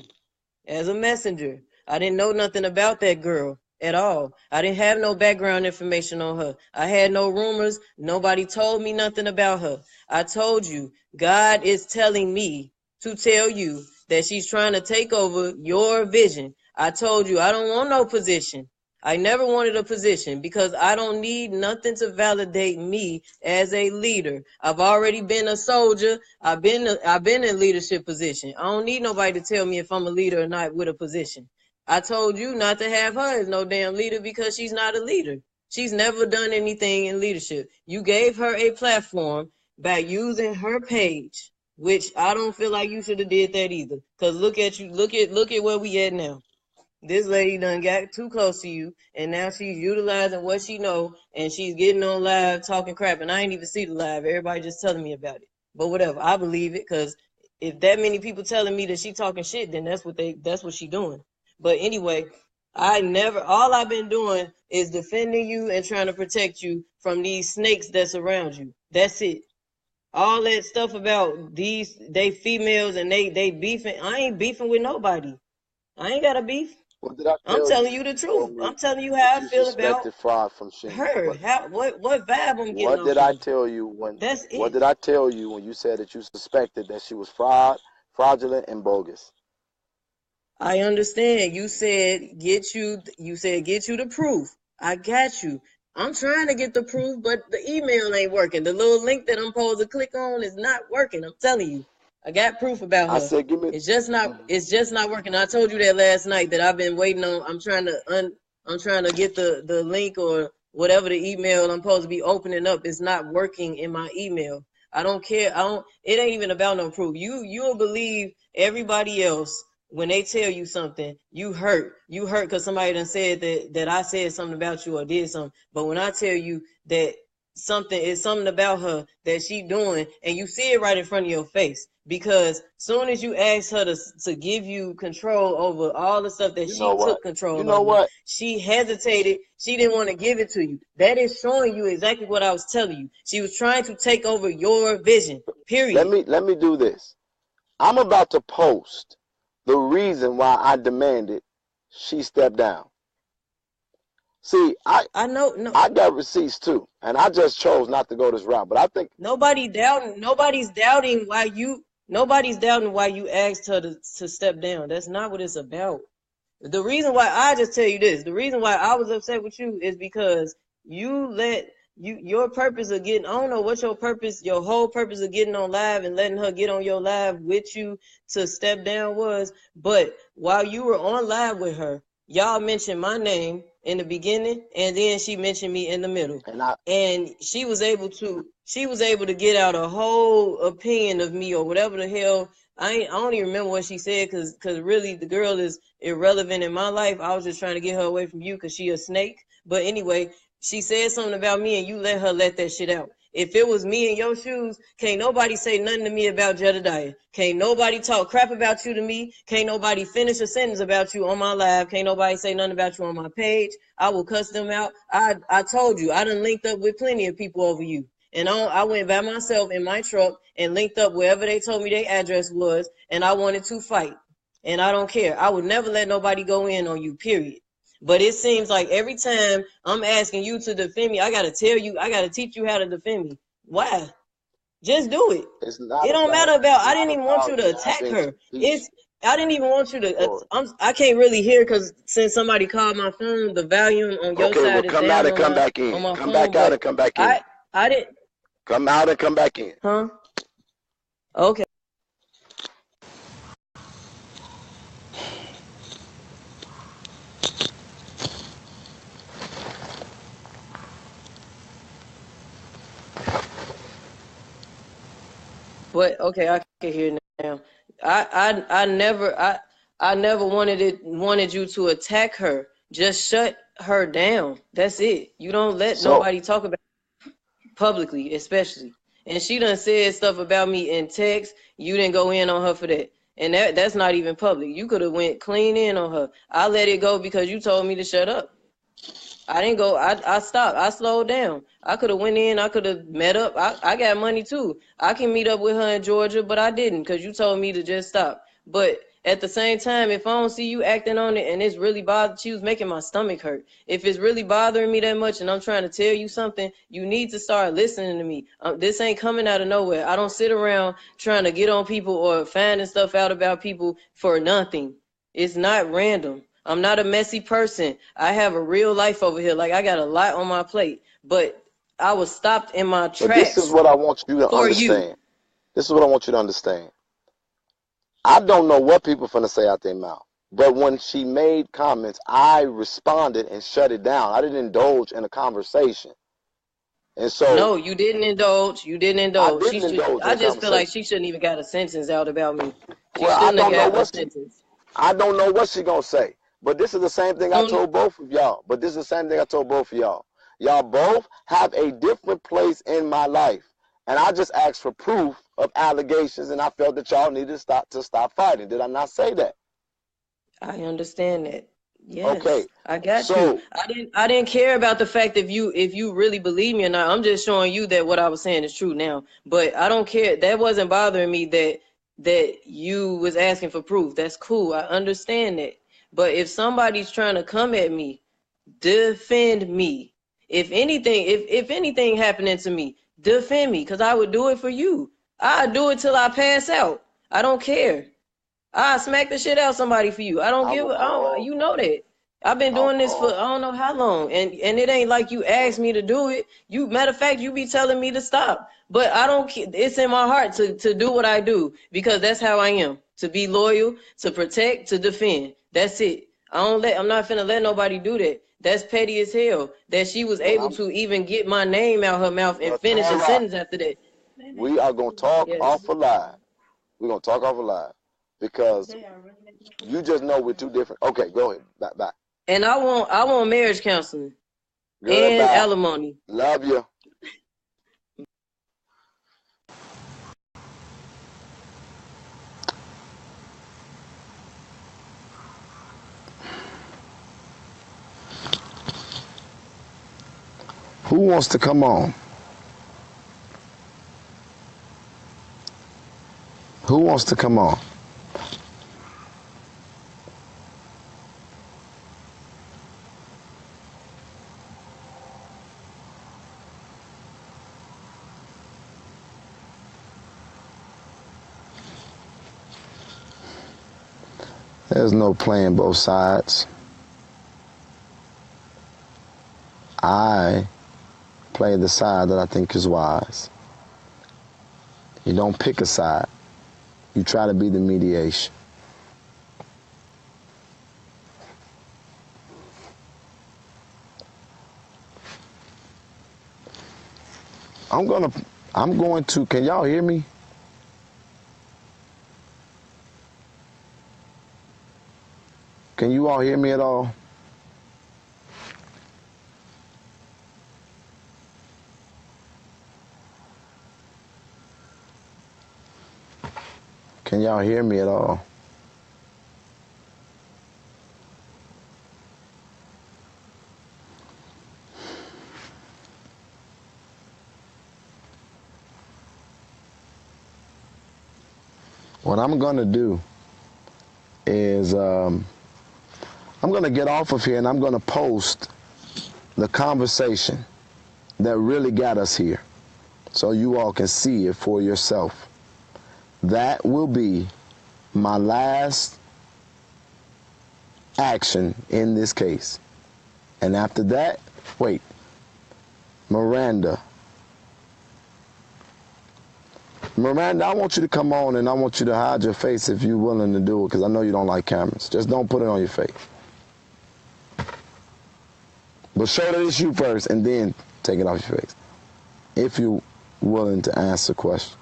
as a messenger. I didn't know nothing about that girl at all. I didn't have no background information on her. I had no rumors. Nobody told me nothing about her. I told you, God is telling me to tell you that she's trying to take over your vision. I told you, I don't want no position. I never wanted a position because I don't need nothing to validate me as a leader. I've already been a soldier. I've been in leadership position. I don't need nobody to tell me if I'm a leader or not with a position. I told you not to have her as no damn leader because she's not a leader. She's never done anything in leadership. You gave her a platform by using her page, which I don't feel like you should have did that either. Cause look at you, look at where we at now. This lady done got too close to you, and now she's utilizing what she know, and she's getting on live talking crap. And I ain't even see the live. Everybody just telling me about it. But whatever, I believe it, because if that many people telling me that she talking shit, then that's what she doing. But anyway, all I've been doing is defending you and trying to protect you from these snakes that surround you. That's it. All that stuff about they females and they beefing. I ain't beefing with nobody. I ain't got a beef. What did I tell I'm telling you the truth. I'm telling you how I feel about fraud from Sheena. her. What vibe I'm getting. What did I tell you when? That's it. What did I tell you when you said that you suspected that she was fraudulent, and bogus? I understand. You said get you the proof. I got you. I'm trying to get the proof, but the email ain't working. The little link that I'm supposed to click on is not working. I'm telling you. I got proof about her. I said, give me. It's just not working. I told you that last night that I've been waiting on. I'm trying to get the link or whatever the email I'm supposed to be opening up. It's not working in my email. I don't care. It ain't even about no proof. You'll believe everybody else when they tell you something. You hurt because somebody done said that I said something about you or did something. But when I tell you that something about her that she doing, and you see it right in front of your face. Because soon as you ask her to give you control over all the stuff that You know she what? took control You know over, what? she hesitated. She didn't want to give it to you. That is showing you exactly what I was telling you. She was trying to take over your vision. Period. Let me do this. I'm about to post the reason why I demanded she step down. See, I know. No, I got receipts too, and I just chose not to go this route. But I think nobody's doubting why you. Nobody's doubting why you asked her to step down. That's not what it's about. The reason why I just tell you this, the reason why I was upset with you is because you let your purpose of getting, I don't know what your purpose, your whole purpose of getting on live and letting her get on your live with you to step down was, but while you were on live with her, y'all mentioned my name in the beginning, and then she mentioned me in the middle. And she was able to get out a whole opinion of me or whatever the hell. I don't even remember what she said, because really the girl is irrelevant in my life. I was just trying to get her away from you because she a snake. But anyway, she said something about me and you let her let that shit out. If it was me in your shoes, can't nobody say nothing to me about Jedidiah. Can't nobody talk crap about you to me. Can't nobody finish a sentence about you on my live. Can't nobody say nothing about you on my page. I will cuss them out. I told you, I done linked up with plenty of people over you. And I went by myself in my truck and linked up wherever they told me their address was, and I wanted to fight. And I don't care. I would never let nobody go in on you, period. But it seems like every time I'm asking you to defend me, I got to tell you, I got to teach you how to defend me. Why? Just do it. it's not It don't about. matter about, It's I not didn't even want you about to attack having her. peace. I didn't even want you to, Or, I can't really hear because since somebody called my phone, the volume on your okay, well, side is come out down and come back on in. my Come phone, back out but and come back in. I didn't, Come out and come back in. huh? Okay. But okay, I can hear now. I never wanted you to attack her. Just shut her down. That's it. You don't let So nobody talk about it publicly, especially. And she done said stuff about me in text. You didn't go in on her for that. And that's not even public. You could have went clean in on her. I let it go because you told me to shut up. I didn't go. I stopped. I slowed down. I could have went in. I could have met up. I got money too. I can meet up with her in Georgia, but I didn't because you told me to just stop. But at the same time, if I don't see you acting on it and it's really bothering, she was making my stomach hurt. If it's really bothering me that much and I'm trying to tell you something, you need to start listening to me. This ain't coming out of nowhere. I don't sit around trying to get on people or finding stuff out about people for nothing. It's not random. I'm not a messy person. I have a real life over here. Like, I got a lot on my plate, but I was stopped in my but this is tracks what I want you to for you. understand. This is what I want you to understand. I don't know what people finna say out their mouth. But when she made comments, I responded and shut it down. I didn't indulge in a conversation. And so No, you didn't indulge. You didn't I indulge. She didn't should. indulge in I a just feel like conversation. she shouldn't even got a sentence out about me. She Well, I shouldn't have don't know got a what sentence. I don't know what she gonna say. But this is the same thing I Soon, told both of y'all. But this is the same thing I told both of y'all. Y'all both have a different place in my life. And I just asked for proof of allegations, and I felt that y'all needed to stop fighting. Did I not say that? I understand that. Okay. Yes, I got you. So I didn't care about the fact if you really believe me or not. I'm just showing you that what I was saying is true now. But I don't care. That wasn't bothering me that you was asking for proof. That's cool. I understand that. But if somebody's trying to come at me, defend me. If anything happening to me, defend me, because I would do it for you. I'd do it till I pass out. I don't care. I smack the shit out somebody for you. I don't I'm give a, I don't, all, you know that. I've been I'm doing this for all, I don't know how long, and it ain't like you asked me to do it. You matter of fact, you be telling me to stop, but I don't. It's in my heart to do what I do because that's how I am. To be loyal, to protect, to defend. That's it. I'm not finna let nobody do that. That's petty as hell. That she was but able to even get my name out her mouth and but finish a Tara, sentence after that. we are gonna talk Yes. off a live. We're gonna talk off a live because you just know we're two different. Okay, go ahead. Bye bye. And I want marriage counseling. And Goodbye. alimony. Love you. Who wants to come on? Who wants to come on? There's no playing both sides. I play the side that I think is wise. You don't pick a side. You try to be the mediation. I'm going to, can y'all hear me? Can you all hear me at all? Can y'all hear me at all? What I'm going to do is I'm going to get off of here and I'm going to post the conversation that really got us here so you all can see it for yourself. That will be my last action in this case. And after that, wait, Miranda, I want you to come on and I want you to hide your face if you're willing to do it because I know you don't like cameras. Just don't put it on your face. But show that it's you first and then take it off your face. If you're willing to answer questions.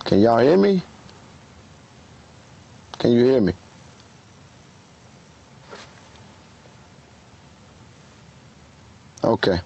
Can y'all hear me? Can you hear me? Okay.